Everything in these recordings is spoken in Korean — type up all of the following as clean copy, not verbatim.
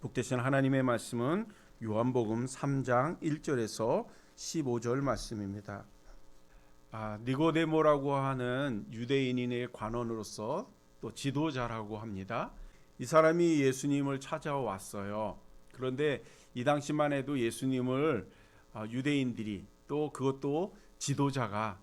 복되신 하나님의 말씀은 요한복음 3장 1절에서 15절 말씀입니다. 니고데모라고 하는 유대인의 관원으로서 또 지도자라고 합니다. 이 사람이 예수님을 찾아왔어요. 그런데 이 당시만 해도 예수님을 유대인들이 또 그것도 지도자가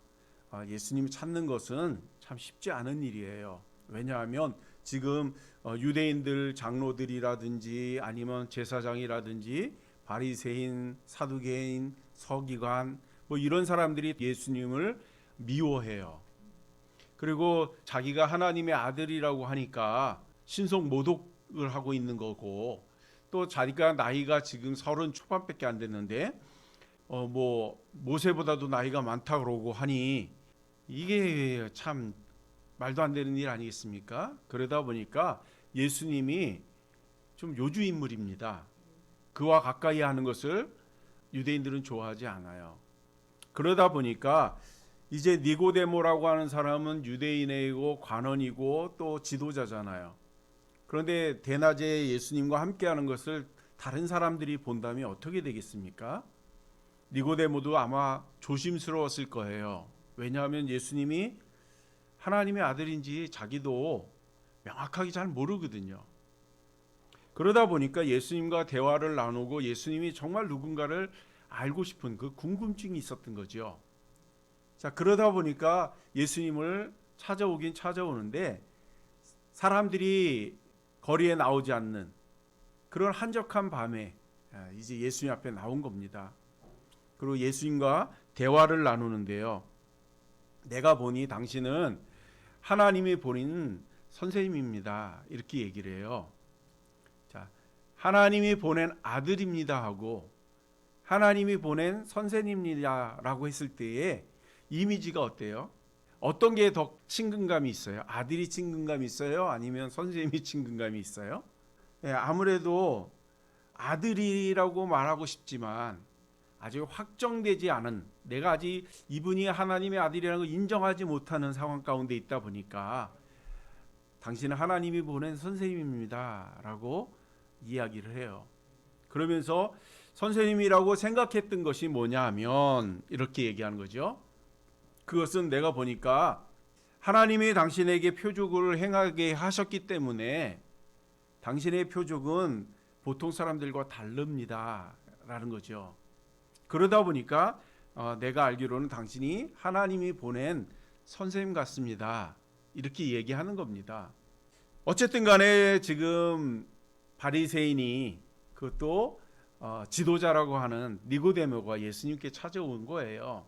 예수님을 찾는 것은 참 쉽지 않은 일이에요. 왜냐하면 지금 유대인들 장로들이라든지 아니면 제사장이라든지 바리새인, 사두개인, 서기관 뭐 이런 사람들이 예수님을 미워해요. 그리고 자기가 하나님의 아들이라고 하니까 신성 모독을 하고 있는 거고, 또 자기가 나이가 지금 30 초반밖에 안 됐는데 뭐 모세보다도 나이가 많다 그러고 하니 이게 참 말도 안 되는 일 아니겠습니까? 그러다 보니까 예수님이 좀 요주 인물입니다. 그와 가까이 하는 것을 유대인들은 좋아하지 않아요. 그러다 보니까 이제 니고데모라고 하는 사람은 유대인이고 관원이고 또 지도자잖아요. 그런데 대낮에 예수님과 함께하는 것을 다른 사람들이 본다면 어떻게 되겠습니까? 니고데모도 아마 조심스러웠을 거예요. 왜냐하면 예수님이 하나님의 아들인지 자기도 명확하게 잘 모르거든요. 그러다 보니까 예수님과 대화를 나누고 예수님이 정말 누군가를 알고 싶은 그 궁금증이 있었던 거죠. 자, 그러다 보니까 예수님을 찾아오긴 찾아오는데 사람들이 거리에 나오지 않는 그런 한적한 밤에 이제 예수님 앞에 나온 겁니다. 그리고 예수님과 대화를 나누는데요. 내가 보니 당신은 하나님이 보낸 선생님입니다. 이렇게 얘기를 해요. 자, 하나님이 보낸 아들입니다 하고 하나님이 보낸 선생님이라고 했을 때의 이미지가 어때요? 어떤 게 더 친근감이 있어요? 아들이 친근감이 있어요? 아니면 선생님이 친근감이 있어요? 아무래도 아들이라고 말하고 싶지만 아직 확정되지 않은, 내가 아직 이분이 하나님의 아들이라는 걸 인정하지 못하는 상황 가운데 있다 보니까 당신은 하나님이 보낸 선생님입니다 라고 이야기를 해요. 그러면서 선생님이라고 생각했던 것이 뭐냐 하면 이렇게 얘기하는 거죠. 그것은 내가 보니까 하나님이 당신에게 표적을 행하게 하셨기 때문에 당신의 표적은 보통 사람들과 다릅니다 라는 거죠. 그러다 보니까 내가 알기로는 당신이 하나님이 보낸 선생님 같습니다 이렇게 얘기하는 겁니다. 어쨌든 간에 지금 바리새인이 그것도 지도자라고 하는 니고데모가 예수님께 찾아온 거예요.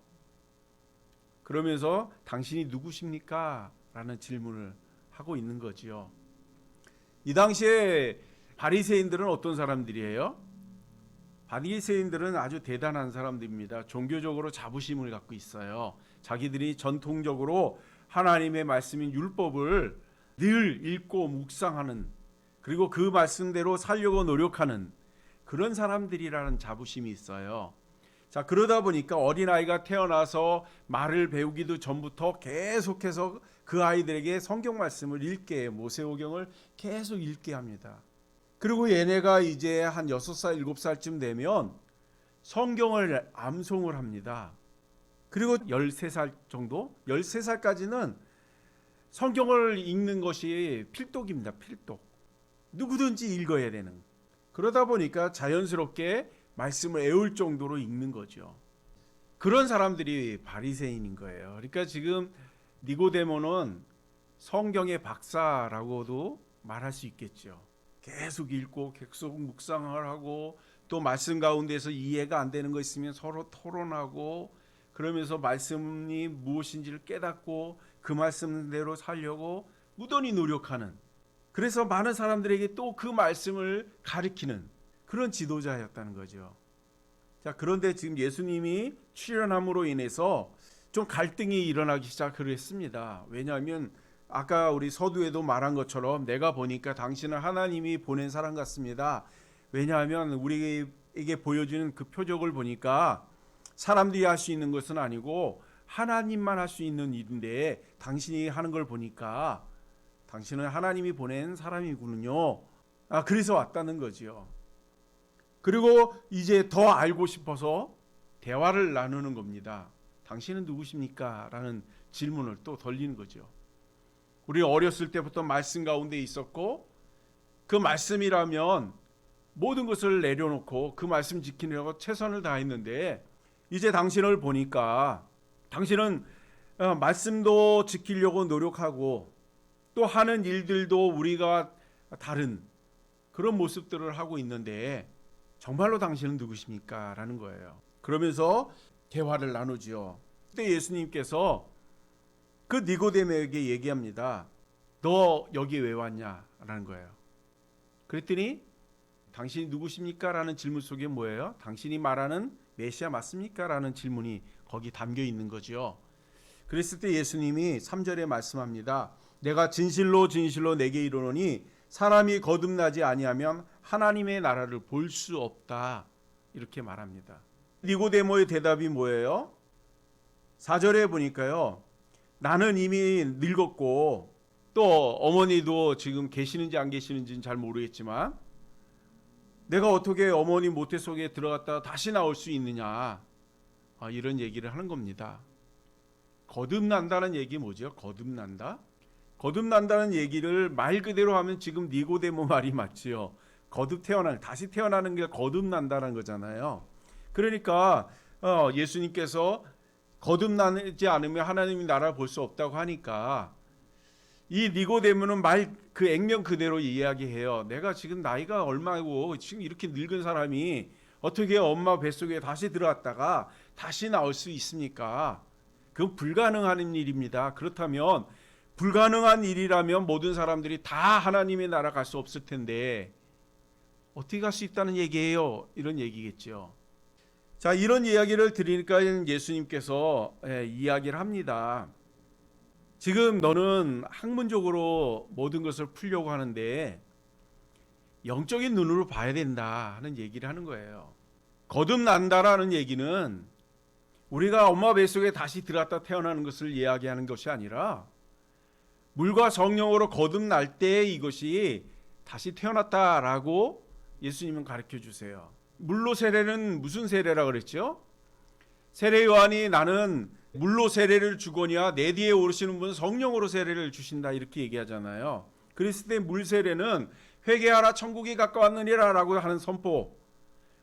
그러면서 당신이 누구십니까? 라는 질문을 하고 있는 거지요. 이 당시에 바리새인들은 어떤 사람들이에요? 바리새인들은 아주 대단한 사람들입니다. 종교적으로 자부심을 갖고 있어요. 자기들이 전통적으로 하나님의 말씀인 율법을 늘 읽고 묵상하는, 그리고 그 말씀대로 살려고 노력하는 그런 사람들이라는 자부심이 있어요. 자, 그러다 보니까 어린아이가 태어나서 말을 배우기도 전부터 계속해서 그 아이들에게 성경 말씀을 읽게 해요. 모세오경을 계속 읽게 합니다. 그리고 얘네가 이제 한 6살, 7살쯤 되면 성경을 암송을 합니다. 그리고 13살 정도? 13살까지는 성경을 읽는 것이 필독입니다. 필독. 누구든지 읽어야 되는. 그러다 보니까 자연스럽게 말씀을 애울 정도로 읽는 거죠. 그런 사람들이 바리새인인 거예요. 그러니까 지금 니고데모는 성경의 박사라고도 말할 수 있겠죠. 계속 읽고 계속 묵상을 하고 또 말씀 가운데서 이해가 안 되는 거 있으면 서로 토론하고 그러면서 말씀이 무엇인지를 깨닫고 그 말씀대로 살려고 무던히 노력하는, 그래서 많은 사람들에게 또 그 말씀을 가르치는 그런 지도자였다는 거죠. 자, 그런데 지금 예수님이 출현함으로 인해서 좀 갈등이 일어나기 시작을 했습니다. 왜냐하면 아까 우리 서두에도 말한 것처럼 내가 보니까 당신은 하나님이 보낸 사람 같습니다. 왜냐하면 우리에게 보여주는 그 표적을 보니까 사람들이 할 수 있는 것은 아니고 하나님만 할 수 있는 일인데 당신이 하는 걸 보니까 당신은 하나님이 보낸 사람이군요. 그래서 왔다는 거지요. 그리고 이제 더 알고 싶어서 대화를 나누는 겁니다. 당신은 누구십니까? 라는 질문을 또 던지는 거죠. 우리 어렸을 때부터 말씀 가운데 있었고 그 말씀이라면 모든 것을 내려놓고 그 말씀 지키려고 최선을 다했는데 이제 당신을 보니까 당신은 말씀도 지키려고 노력하고 또 하는 일들도 우리가 다른 그런 모습들을 하고 있는데 정말로 당신은 누구십니까? 라는 거예요. 그러면서 대화를 나누죠. 그때 예수님께서 그 니고데모에게 얘기합니다. 너 여기 왜 왔냐? 라는 거예요. 그랬더니 당신이 누구십니까? 라는 질문 속에 뭐예요? 당신이 말하는 메시아 맞습니까? 라는 질문이 거기 담겨 있는 거죠. 그랬을 때 예수님이 3절에 말씀합니다. 내가 진실로 진실로 내게 이르노니 사람이 거듭나지 아니하면 하나님의 나라를 볼 수 없다. 이렇게 말합니다. 니고데모의 대답이 뭐예요? 4절에 보니까요. 나는 이미 늙었고 또 어머니도 지금 계시는지 안 계시는지는 잘 모르겠지만 내가 어떻게 어머니 모태 속에 들어갔다가 다시 나올 수 있느냐, 이런 얘기를 하는 겁니다. 거듭난다는 얘기 뭐죠? 거듭난다? 거듭난다는 얘기를 말 그대로 하면 지금 니고데모 말이 맞지요. 거듭 태어나는, 다시 태어나는 게 거듭난다는 거잖아요. 그러니까 예수님께서 거듭나지 않으면 하나님의 나라를 볼 수 없다고 하니까 이 니고데모는 말 그 액면 그대로 이야기해요. 내가 지금 나이가 얼마고 지금 이렇게 늙은 사람이 어떻게 엄마 뱃속에 다시 들어갔다가 다시 나올 수 있습니까? 그건 불가능한 일입니다. 그렇다면 불가능한 일이라면 모든 사람들이 다 하나님의 나라 갈 수 없을 텐데 어떻게 갈 수 있다는 얘기예요? 이런 얘기겠죠. 자, 이런 이야기를 드리니까 예수님께서 이야기를 합니다. 지금 너는 학문적으로 모든 것을 풀려고 하는데 영적인 눈으로 봐야 된다 하는 얘기를 하는 거예요. 거듭난다라는 얘기는 우리가 엄마 뱃속에 다시 들어갔다 태어나는 것을 이야기하는 것이 아니라 물과 성령으로 거듭날 때 이것이 다시 태어났다라고 예수님은 가르쳐 주세요. 물로 세례는 무슨 세례라 그랬죠? 세례 요한이 나는 물로 세례를 주거니와 내 뒤에 오르시는 분은 성령으로 세례를 주신다 이렇게 얘기하잖아요. 그랬을 때 물 세례는 회개하라 천국이 가까웠느니라 라고 하는 선포,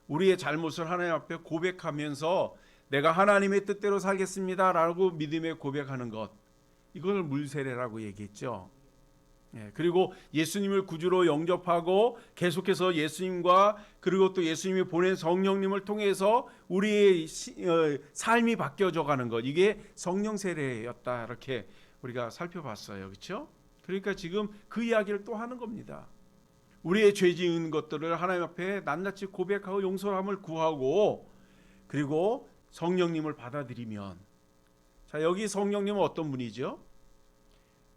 우리의 잘못을 하나님 앞에 고백하면서 내가 하나님의 뜻대로 살겠습니다 라고 믿음에 고백하는 것, 이걸 물 세례라고 얘기했죠. 그리고 예수님을 구주로 영접하고 계속해서 예수님과 그리고 또 예수님이 보낸 성령님을 통해서 우리의 삶이 바뀌어져 가는 것, 이게 성령 세례였다 이렇게 우리가 살펴봤어요. 그렇죠? 그러니까 지금 그 이야기를 또 하는 겁니다. 우리의 죄 지은 것들을 하나님 앞에 낱낱이 고백하고 용서함을 구하고 그리고 성령님을 받아들이면, 자, 여기 성령님은 어떤 분이죠?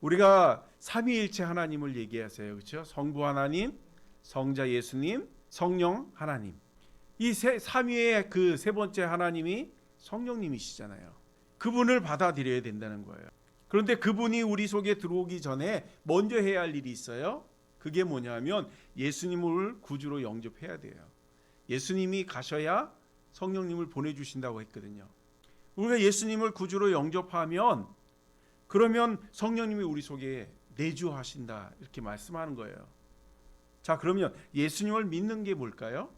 우리가 삼위일체 하나님을 얘기하세요. 그렇죠? 성부 하나님, 성자 예수님, 성령 하나님. 이 삼위의 그 세 번째 하나님이 성령님이시잖아요. 그분을 받아들여야 된다는 거예요. 그런데 그분이 우리 속에 들어오기 전에 먼저 해야 할 일이 있어요. 그게 뭐냐면 예수님을 구주로 영접해야 돼요. 예수님이 가셔야 성령님을 보내주신다고 했거든요. 우리가 예수님을 구주로 영접하면 그러면 성령님이 우리 속에 내주하신다 이렇게 말씀하는 거예요. 자, 그러면 예수님을 믿는 게 뭘까요?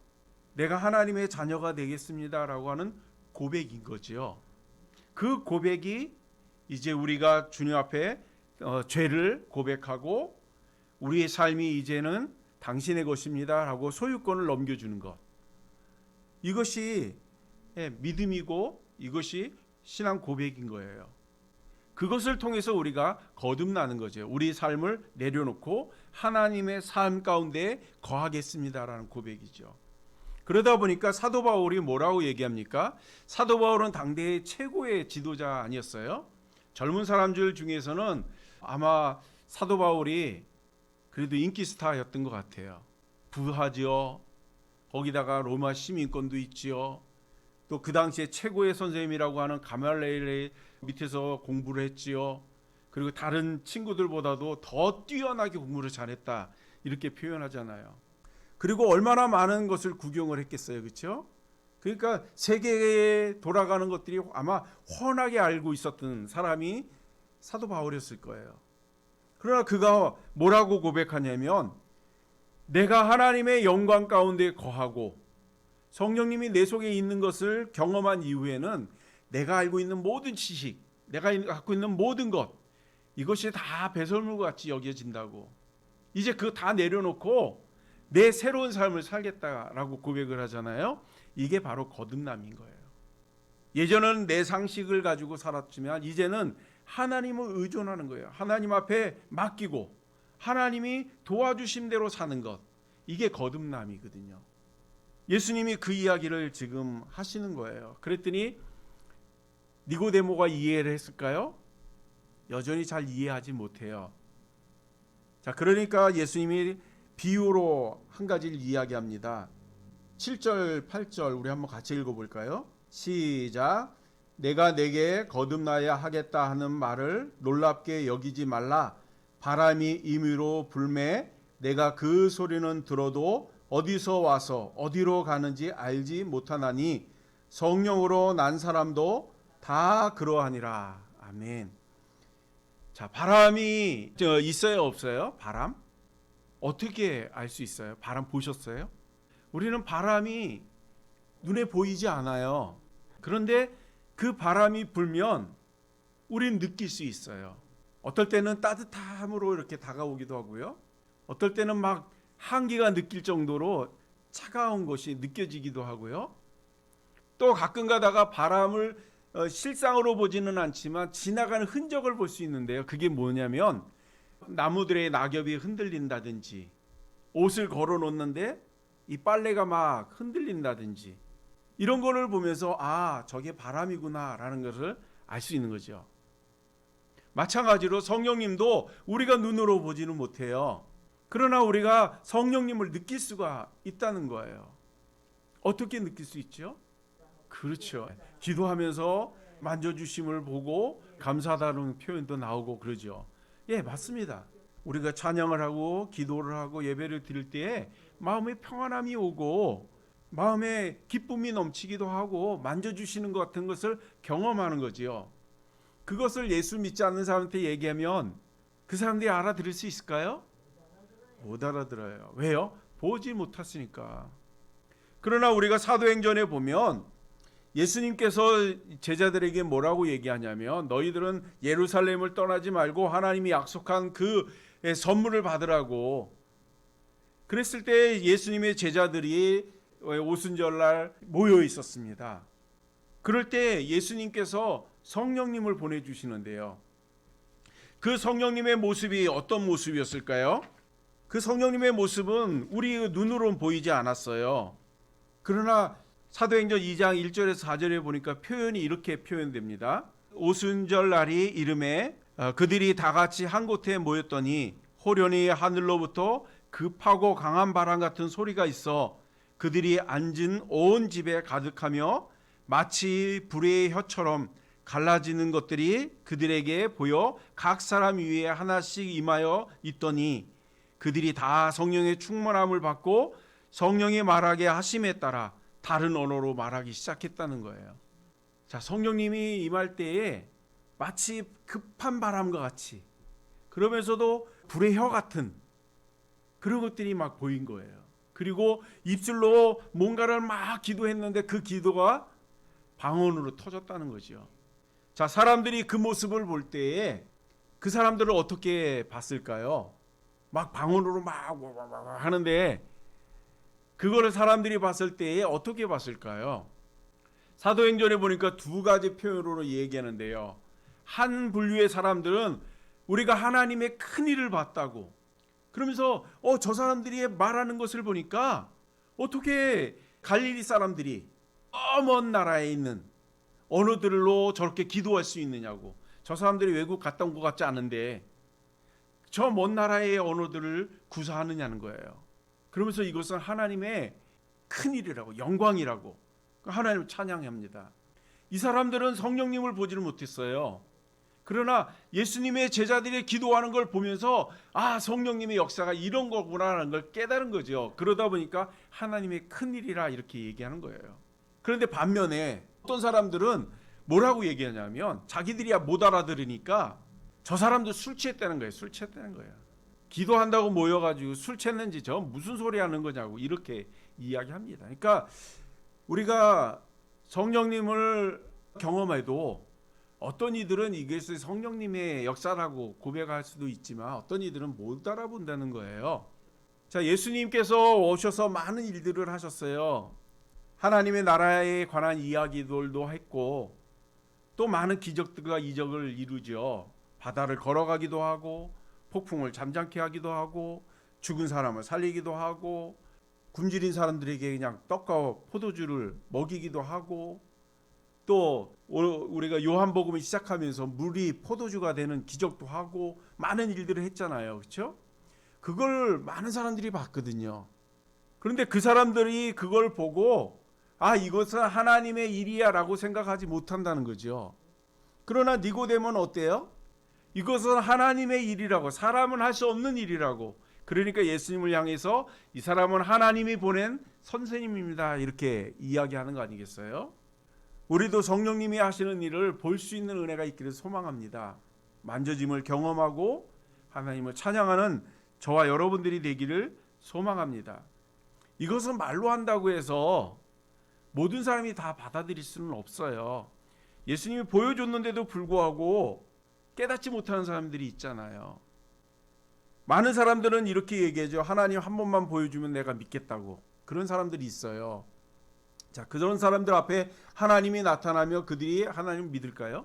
내가 하나님의 자녀가 되겠습니다라고 하는 고백인 거죠. 그 고백이 이제 우리가 주님 앞에 죄를 고백하고 우리의 삶이 이제는 당신의 것입니다라고 소유권을 넘겨주는 것, 이것이 믿음이고 이것이 신앙 고백인 거예요. 그것을 통해서 우리가 거듭나는 거죠. 우리 삶을 내려놓고 하나님의 삶 가운데 거하겠습니다라는 고백이죠. 그러다 보니까 사도 바울이 뭐라고 얘기합니까? 사도 바울은 당대의 최고의 지도자 아니었어요? 젊은 사람들 중에서는 아마 사도 바울이 그래도 인기 스타였던 것 같아요. 부하지요. 거기다가 로마 시민권도 있지요. 또 그 당시에 최고의 선생님이라고 하는 가말리엘 밑에서 공부를 했지요. 그리고 다른 친구들보다도 더 뛰어나게 공부를 잘했다 이렇게 표현하잖아요. 그리고 얼마나 많은 것을 구경을 했겠어요. 그렇죠? 그러니까 세계에 돌아가는 것들이 아마 훤하게 알고 있었던 사람이 사도 바울이었을 거예요. 그러나 그가 뭐라고 고백하냐면, 내가 하나님의 영광 가운데 거하고 성령님이 내 속에 있는 것을 경험한 이후에는 내가 알고 있는 모든 지식, 내가 갖고 있는 모든 것, 이것이 다 배설물같이 여겨진다고. 이제 그거 다 내려놓고 내 새로운 삶을 살겠다라고 고백을 하잖아요. 이게 바로 거듭남인 거예요. 예전은 내 상식을 가지고 살았지만 이제는 하나님을 의존하는 거예요. 하나님 앞에 맡기고 하나님이 도와주신 대로 사는 것, 이게 거듭남이거든요. 예수님이 그 이야기를 지금 하시는 거예요. 그랬더니 니고데모가 이해를 했을까요? 여전히 잘 이해하지 못해요. 자, 그러니까 예수님이 비유로 한 가지를 이야기합니다. 7절, 8절 우리 한번 같이 읽어볼까요? 시작. 내가 내게 거듭나야 하겠다 하는 말을 놀랍게 여기지 말라. 바람이 임의로 불매 내가 그 소리는 들어도 어디서 와서 어디로 가는지 알지 못하나니 성령으로 난 사람도 다 그러하니라. 아멘. 자, 바람이 있어요, 없어요? 바람? 어떻게 알 수 있어요? 바람 보셨어요? 우리는 바람이 눈에 보이지 않아요. 그런데 그 바람이 불면 우리는 느낄 수 있어요. 어떨 때는 따뜻함으로 이렇게 다가오기도 하고요. 어떨 때는 막 한기가 느낄 정도로 차가운 것이 느껴지기도 하고요. 또 가끔 가다가 바람을 실상으로 보지는 않지만 지나가는 흔적을 볼 수 있는데요. 그게 뭐냐면 나무들의 낙엽이 흔들린다든지, 옷을 걸어 놓는데 이 빨래가 막 흔들린다든지, 이런 거를 보면서 아, 저게 바람이구나 라는 것을 알 수 있는 거죠. 마찬가지로 성령님도 우리가 눈으로 보지는 못해요. 그러나 우리가 성령님을 느낄 수가 있다는 거예요. 어떻게 느낄 수 있죠? 그렇죠. 기도하면서 만져주심을 보고 감사하다는 표현도 나오고 그러죠. 예, 맞습니다. 우리가 찬양을 하고 기도를 하고 예배를 드릴 때에 마음에 평안함이 오고 마음에 기쁨이 넘치기도 하고 만져주시는 것 같은 것을 경험하는 거지요. 그것을 예수 믿지 않는 사람한테 얘기하면 그 사람들이 알아들을 수 있을까요? 못 알아들어요. 왜요? 보지 못했으니까. 그러나 우리가 사도행전에 보면 예수님께서 제자들에게 뭐라고 얘기하냐면, 너희들은 예루살렘을 떠나지 말고 하나님이 약속한 그 선물을 받으라고. 그랬을 때 예수님의 제자들이 오순절날 모여 있었습니다. 그럴 때 예수님께서 성령님을 보내주시는데요. 그 성령님의 모습이 어떤 모습이었을까요? 그 성령님의 모습은 우리 눈으로는 보이지 않았어요. 그러나 사도행전 2장 1절에서 4절에 보니까 표현이 이렇게 표현됩니다. 오순절 날이 이름에 그들이 다 같이 한 곳에 모였더니 호련히 하늘로부터 급하고 강한 바람 같은 소리가 있어 그들이 앉은 온 집에 가득하며 마치 불의 혀처럼 갈라지는 것들이 그들에게 보여 각 사람 위에 하나씩 임하여 있더니 그들이 다 성령의 충만함을 받고 성령이 말하게 하심에 따라 다른 언어로 말하기 시작했다는 거예요. 자, 성령님이 임할 때에 마치 급한 바람과 같이, 그러면서도 불의 혀 같은 그런 것들이 막 보인 거예요. 그리고 입술로 뭔가를 막 기도했는데 그 기도가 방언으로 터졌다는 거죠. 자, 사람들이 그 모습을 볼 때에 그 사람들을 어떻게 봤을까요? 막 방언으로 막 하는데 그거를 사람들이 봤을 때에 어떻게 봤을까요? 사도행전에 보니까 두 가지 표현으로 얘기하는데요. 한 분류의 사람들은 우리가 하나님의 큰 일을 봤다고, 그러면서 저 사람들이 말하는 것을 보니까 어떻게 갈릴리 사람들이 먼 나라에 있는 언어들로 저렇게 기도할 수 있느냐고. 저 사람들이 외국 갔다 온 것 같지 않은데 저 먼 나라의 언어들을 구사하느냐는 거예요. 그러면서 이것은 하나님의 큰일이라고, 영광이라고 하나님을 찬양합니다. 이 사람들은 성령님을 보지를 못했어요. 그러나 예수님의 제자들이 기도하는 걸 보면서 성령님의 역사가 이런 거구나라는 걸 깨달은 거죠. 그러다 보니까 하나님의 큰일이라 이렇게 얘기하는 거예요. 그런데 반면에 어떤 사람들은 뭐라고 얘기하냐면 자기들이야 못 알아들으니까 저 사람도 술 취했다는 거예요. 술 취했다는 거예요. 기도한다고 모여가지고 술 취했는지 저 무슨 소리 하는 거냐고 이렇게 이야기합니다. 그러니까 우리가 성령님을 경험해도 어떤 이들은 이것이 성령님의 역사라고 고백할 수도 있지만 어떤 이들은 못 알아본다는 거예요. 자, 예수님께서 오셔서 많은 일들을 하셨어요. 하나님의 나라에 관한 이야기들도 했고 또 많은 기적들과 이적을 이루죠. 바다를 걸어가기도 하고 폭풍을 잠잠케 하기도 하고 죽은 사람을 살리기도 하고 굶주린 사람들에게 그냥 떡과 포도주를 먹이기도 하고 또 우리가 요한복음을 시작하면서 물이 포도주가 되는 기적도 하고 많은 일들을 했잖아요. 그렇죠? 그걸 많은 사람들이 봤거든요. 그런데 그 사람들이 그걸 보고 이것은 하나님의 일이야라고 생각하지 못한다는 거죠. 그러나 니고데모는 어때요? 이것은 하나님의 일이라고, 사람은 할 수 없는 일이라고. 그러니까 예수님을 향해서 이 사람은 하나님이 보낸 선생님입니다 이렇게 이야기하는 거 아니겠어요? 우리도 성령님이 하시는 일을 볼 수 있는 은혜가 있기를 소망합니다. 만져짐을 경험하고 하나님을 찬양하는 저와 여러분들이 되기를 소망합니다. 이것은 말로 한다고 해서 모든 사람이 다 받아들일 수는 없어요. 예수님이 보여줬는데도 불구하고 깨닫지 못하는 사람들이 있잖아요. 많은 사람들은 이렇게 얘기하죠. 하나님 한 번만 보여주면 내가 믿겠다고. 그런 사람들이 있어요. 자, 그런 사람들 앞에 하나님이 나타나며 그들이 하나님 믿을까요?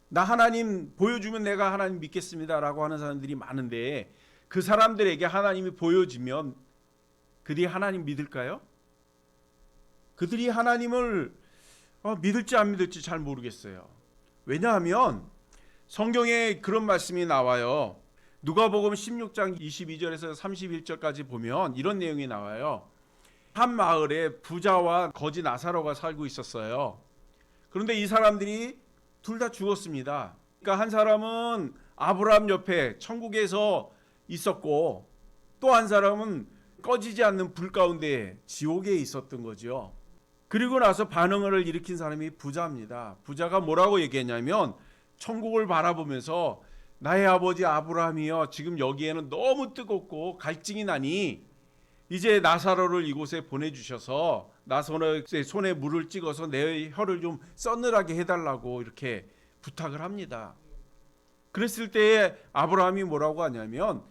나 하나님 보여주면 내가 하나님 믿겠습니다라고 하는 사람들이 많은데 그 사람들에게 하나님이 보여지면 그들이 하나님 믿을까요? 그들이 하나님을 믿을지 안 믿을지 잘 모르겠어요. 왜냐하면 성경에 그런 말씀이 나와요. 누가복음 16장 22절에서 31절까지 보면 이런 내용이 나와요. 한 마을에 부자와 거지 나사로가 살고 있었어요. 그런데 이 사람들이 둘 다 죽었습니다. 그러니까 한 사람은 아브라함 옆에 천국에서 있었고 또 한 사람은 꺼지지 않는 불 가운데 지옥에 있었던 거죠. 그리고 나서 반응을 일으킨 사람이 부자입니다. 부자가 뭐라고 얘기했냐면 천국을 바라보면서 나의 아버지 아브라함이여, 지금 여기에는 너무 뜨겁고 갈증이 나니 이제 나사로를 이곳에 보내주셔서 나사로의 손에 물을 찍어서 내 혀를 좀 서늘하게 해달라고 이렇게 부탁을 합니다. 그랬을 때에 아브라함이 뭐라고 하냐면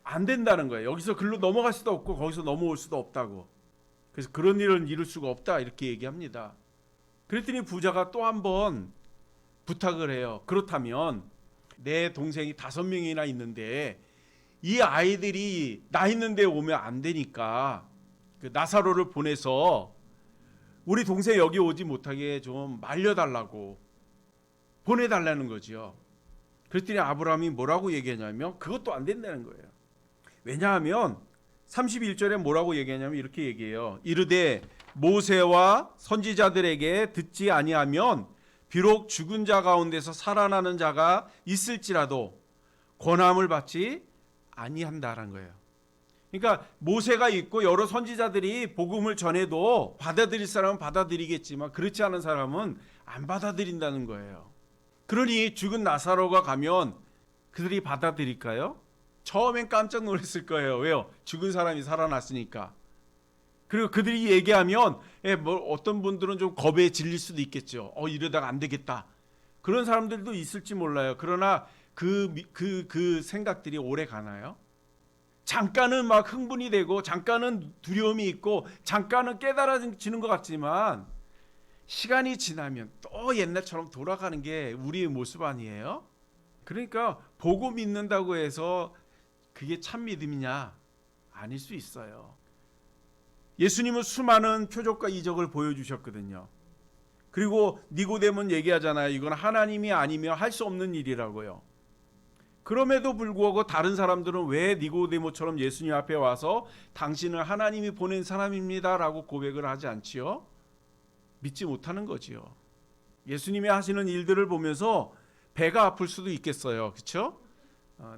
안 된다는 거예요. 여기서 글로 넘어갈 수도 없고 거기서 넘어올 수도 없다고. 그래서 그런 일을 이룰 수가 없다 이렇게 얘기합니다. 그랬더니 부자가 또 한 번 부탁을 해요. 그렇다면 내 동생이 5명이나 있는데 이 아이들이 나 있는 데 오면 안 되니까 그 나사로를 보내서 우리 동생 여기 오지 못하게 좀 말려달라고 보내달라는 거죠. 그랬더니 아브라함이 뭐라고 얘기하냐면 그것도 안 된다는 거예요. 왜냐하면 31절에 뭐라고 얘기하냐면 이렇게 얘기해요. 이르되 모세와 선지자들에게 듣지 아니하면 비록 죽은 자 가운데서 살아나는 자가 있을지라도 권함을 받지 아니한다라는 거예요. 그러니까 모세가 있고 여러 선지자들이 복음을 전해도 받아들일 사람은 받아들이겠지만 그렇지 않은 사람은 안 받아들인다는 거예요. 그러니 죽은 나사로가 가면 그들이 받아들일까요? 처음엔 깜짝 놀랐을 거예요. 왜요? 죽은 사람이 살아났으니까. 그리고 그들이 얘기하면 어떤 분들은 좀 겁에 질릴 수도 있겠죠. 이러다가 안 되겠다. 그런 사람들도 있을지 몰라요. 그러나 그 생각들이 오래 가나요? 잠깐은 막 흥분이 되고 잠깐은 두려움이 있고 잠깐은 깨달아지는 것 같지만 시간이 지나면 또 옛날처럼 돌아가는 게 우리의 모습 아니에요? 그러니까 보고 믿는다고 해서 그게 참 믿음이냐? 아닐 수 있어요. 예수님은 수많은 표적과 이적을 보여주셨거든요. 그리고 니고데모는 얘기하잖아요. 이건 하나님이 아니면 할 수 없는 일이라고요. 그럼에도 불구하고 다른 사람들은 왜 니고데모처럼 예수님 앞에 와서 당신은 하나님이 보낸 사람입니다 라고 고백을 하지 않지요? 믿지 못하는 거지요. 예수님이 하시는 일들을 보면서 배가 아플 수도 있겠어요. 그렇죠?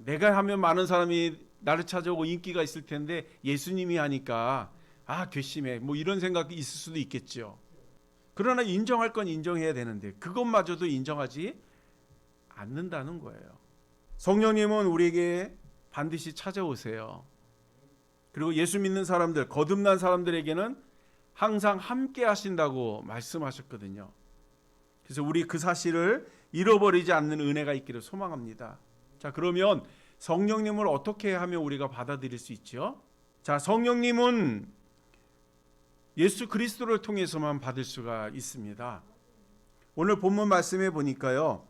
내가 하면 많은 사람이 나를 찾아오고 인기가 있을 텐데 예수님이 하니까 괘씸해. 뭐 이런 생각이 있을 수도 있겠죠. 그러나 인정할 건 인정해야 되는데 그것마저도 인정하지 않는다는 거예요. 성령님은 우리에게 반드시 찾아오세요. 그리고 예수 믿는 사람들, 거듭난 사람들에게는 항상 함께 하신다고 말씀하셨거든요. 그래서 우리 그 사실을 잃어버리지 않는 은혜가 있기를 소망합니다. 자, 그러면 성령님을 어떻게 하면 우리가 받아들일 수 있죠? 자, 성령님은 예수 그리스도를 통해서만 받을 수가 있습니다. 오늘 본문 말씀에 보니까요.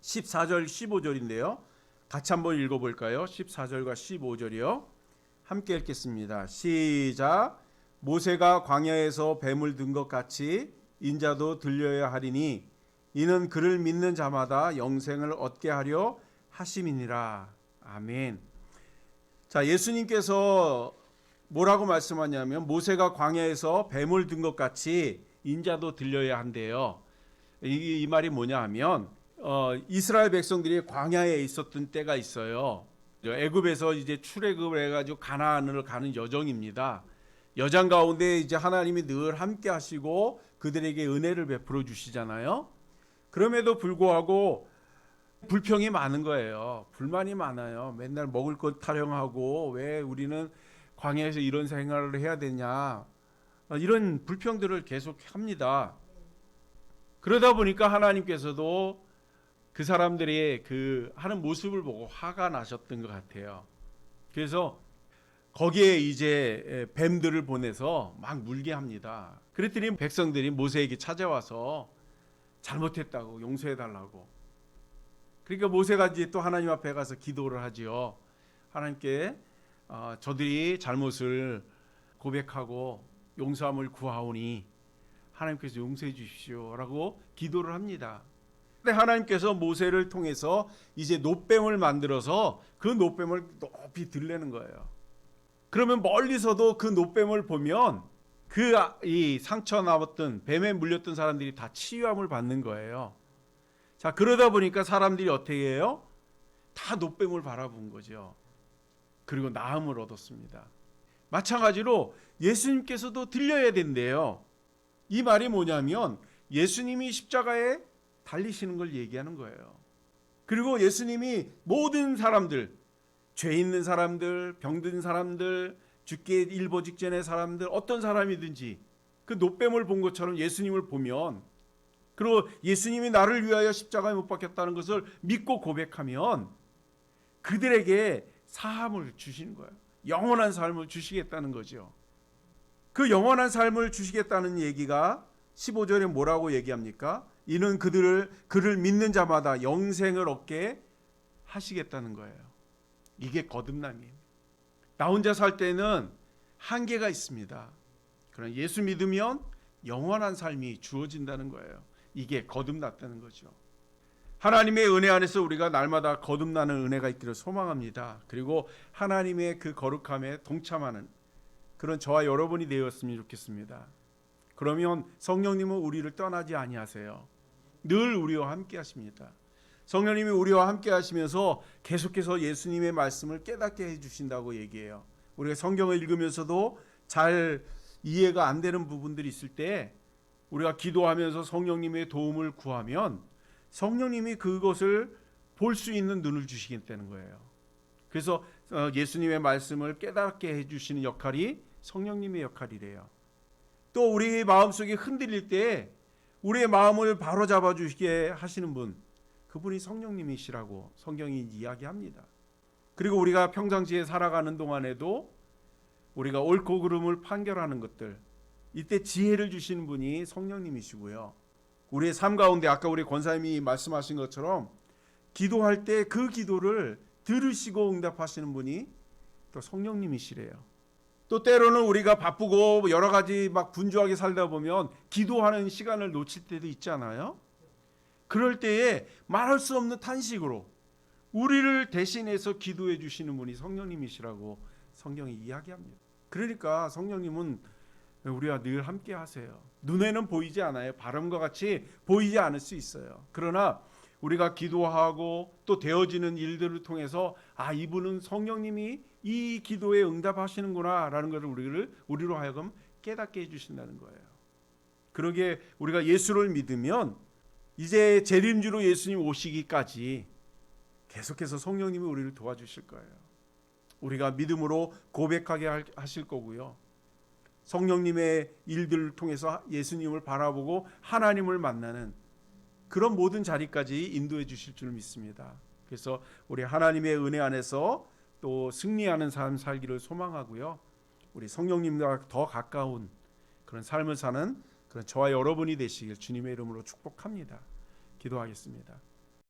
14절 15절인데요. 같이 한번 읽어볼까요? 14절과 15절이요. 함께 읽겠습니다. 시작. 모세가 광야에서 뱀을 든 것 같이 인자도 들려야 하리니 이는 그를 믿는 자마다 영생을 얻게 하려 하심이니라. 아멘. 자, 예수님께서 뭐라고 말씀하냐면 모세가 광야에서 뱀을 든 것 같이 인자도 들려야 한대요. 이 말이 뭐냐 하면 이스라엘 백성들이 광야에 있었던 때가 있어요. 애굽에서 이제 출애굽을 해가지고 가나안을 가는 여정입니다. 여정 가운데 이제 하나님이 늘 함께 하시고 그들에게 은혜를 베풀어 주시잖아요. 그럼에도 불구하고 불평이 많은 거예요. 불만이 많아요. 맨날 먹을 것 타령하고 왜 우리는 광야에서 이런 생활을 해야 되냐, 이런 불평들을 계속 합니다. 그러다 보니까 하나님께서도 그 사람들이 그 하는 모습을 보고 화가 나셨던 것 같아요. 그래서 거기에 이제 뱀들을 보내서 막 물게 합니다. 그랬더니 백성들이 모세에게 찾아와서 잘못했다고 용서해 달라고. 그러니까 모세가 이제 또 하나님 앞에 가서 기도를 하지요. 하나님께 저들이 잘못을 고백하고 용서함을 구하오니 하나님께서 용서해 주십시오라고 기도를 합니다. 근데 하나님께서 모세를 통해서 이제 놋뱀을 만들어서 그 놋뱀을 높이 들려는 거예요. 그러면 멀리서도 그 놋뱀을 보면 이 상처 나왔던 뱀에 물렸던 사람들이 다 치유함을 받는 거예요. 자, 그러다 보니까 사람들이 어떻게 해요? 다 놋뱀을 바라본 거죠. 그리고 나음을 얻었습니다. 마찬가지로 예수님께서도 들려야 된대요. 이 말이 뭐냐면 예수님이 십자가에 달리시는 걸 얘기하는 거예요. 그리고 예수님이 모든 사람들, 죄 있는 사람들, 병든 사람들, 죽기에 일보 직전의 사람들, 어떤 사람이든지 그 놋뱀을 본 것처럼 예수님을 보면, 그리고 예수님이 나를 위하여 십자가에 못 박혔다는 것을 믿고 고백하면 그들에게 사함을 주시는 거예요. 영원한 삶을 주시겠다는 거죠. 그 영원한 삶을 주시겠다는 얘기가 15절에 뭐라고 얘기합니까? 이는 그를 믿는 자마다 영생을 얻게 하시겠다는 거예요. 이게 거듭남이에요. 나 혼자 살 때는 한계가 있습니다. 그러나 예수 믿으면 영원한 삶이 주어진다는 거예요. 이게 거듭났다는 거죠. 하나님의 은혜 안에서 우리가 날마다 거듭나는 은혜가 있기를 소망합니다. 그리고 하나님의 그 거룩함에 동참하는 그런 저와 여러분이 되었으면 좋겠습니다. 그러면 성령님은 우리를 떠나지 아니하세요. 늘 우리와 함께 하십니다. 성령님이 우리와 함께 하시면서 계속해서 예수님의 말씀을 깨닫게 해주신다고 얘기해요. 우리가 성경을 읽으면서도 잘 이해가 안 되는 부분들이 있을 때 우리가 기도하면서 성령님의 도움을 구하면 성령님이 그것을 볼 수 있는 눈을 주시겠다는 거예요. 그래서 예수님의 말씀을 깨닫게 해주시는 역할이 성령님의 역할이래요. 또 우리 마음속이 흔들릴 때 우리의 마음을 바로잡아 주시게 하시는 분, 그분이 성령님이시라고 성경이 이야기합니다. 그리고 우리가 평상시에 살아가는 동안에도 우리가 옳고 그름을 판결하는 것들, 이때 지혜를 주시는 분이 성령님이시고요. 우리의 삶 가운데 아까 우리 권사님이 말씀하신 것처럼 기도할 때 그 기도를 들으시고 응답하시는 분이 또 성령님이시래요. 또 때로는 우리가 바쁘고 여러 가지 막 분주하게 살다 보면 기도하는 시간을 놓칠 때도 있잖아요. 그럴 때에 말할 수 없는 탄식으로 우리를 대신해서 기도해 주시는 분이 성령님이시라고 성경이 이야기합니다. 그러니까 성령님은 우리와 늘 함께 하세요. 눈에는 보이지 않아요. 바람과 같이 보이지 않을 수 있어요. 그러나 우리가 기도하고 또 되어지는 일들을 통해서 아, 이분은 성령님이 이 기도에 응답하시는구나라는 것을 우리로 하여금 깨닫게 해주신다는 거예요. 그러기에 우리가 예수를 믿으면 이제 재림주로 예수님 오시기까지 계속해서 성령님이 우리를 도와주실 거예요. 우리가 믿음으로 고백하게 하실 거고요. 성령님의 일들을 통해서 예수님을 바라보고 하나님을 만나는 그런 모든 자리까지 인도해 주실 줄 믿습니다. 그래서 우리 하나님의 은혜 안에서 또 승리하는 삶 살기를 소망하고요. 우리 성령님과 더 가까운 그런 삶을 사는 그런 저와 여러분이 되시길 주님의 이름으로 축복합니다. 기도하겠습니다.